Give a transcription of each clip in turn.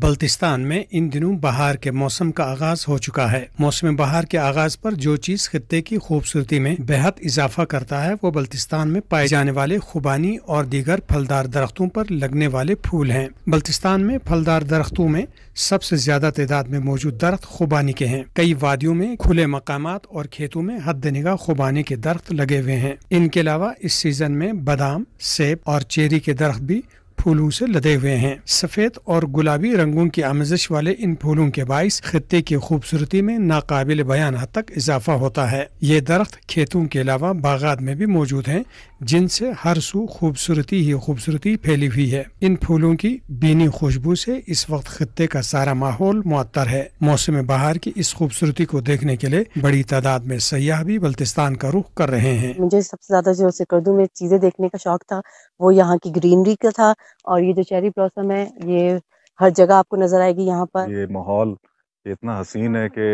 بلتستان میں ان دنوں بہار کے موسم کا آغاز ہو چکا ہے۔ موسم بہار کے آغاز پر جو چیز خطے کی خوبصورتی میں بہت اضافہ کرتا ہے وہ بلتستان میں پائے جانے والے خوبانی اور دیگر پھلدار درختوں پر لگنے والے پھول ہیں۔ بلتستان میں پھلدار درختوں میں سب سے زیادہ تعداد میں موجود درخت خوبانی کے ہیں۔ کئی وادیوں میں، کھلے مقامات اور کھیتوں میں حد نگاہ خوبانی کے درخت لگے ہوئے ہیں۔ ان کے علاوہ اس سیزن میں بادام، سیب اور چیری کے درخت بھی پھولوں سے لدے ہوئے ہیں۔ سفید اور گلابی رنگوں کی آمیزش والے ان پھولوں کے باعث خطے کی خوبصورتی میں ناقابل بیان حد تک اضافہ ہوتا ہے۔ یہ درخت کھیتوں کے علاوہ باغات میں بھی موجود ہیں، جن سے ہر سو خوبصورتی ہی خوبصورتی پھیلی ہوئی ہے۔ ان پھولوں کی بینی خوشبو سے اس وقت خطے کا سارا ماحول معطر ہے۔ موسم بہار کی اس خوبصورتی کو دیکھنے کے لیے بڑی تعداد میں سیاح بھی بلتستان کا رخ کر رہے ہیں۔ مجھے سب سے زیادہ جو سکردو میں چیزیں دیکھنے کا شوق تھا وہ یہاں کی گرینری کا تھا، اور یہ جو چیری بلاسم ہے یہ ہر جگہ آپ کو نظر آئے گی۔ یہاں پر یہ ماحول اتنا حسین ہے کہ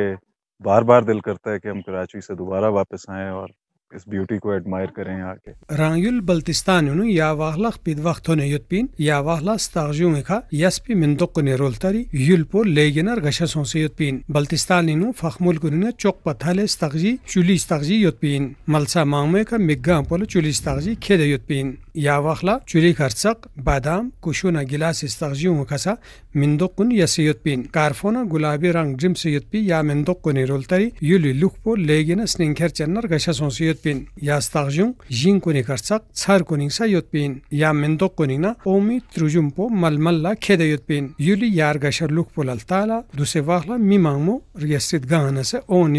بار بار دل کرتا ہے کہ ہم کراچی سے دوبارہ واپس آئیں اور اس بیوٹی کو ایڈمائر کریں یہاں کے۔ رانگل بلتستان یا واغلق بید وقتون یتبین یا واغلا استغجون کا یسپی مندق نرولتری یلپو لیگنر گشسون سے یتبین بلتستان فخمول کنن چوک پتھل استغجی چولی استغجی یتبین ملسا مامے کا مگا پول چولی استغجی کھید یتبین یا واغلا چولی خرچق بادام کشونا گلاس استغجیون کسا مندقن یسیتبین کارفونا گلابی رنگ جم سیتبی یا مندق نرولتری یلی لوکپو لیگن سنینکر چنر گشسون سے پین یا استغجون جین کنی کرسق څار کنی سا یتبین یا مندق کنینا اومی تروجمپو ململا کھید یتبین یلی یار گشر لوکپو لالتالا دوسه واغلا میمامو ریاست گانه سے اون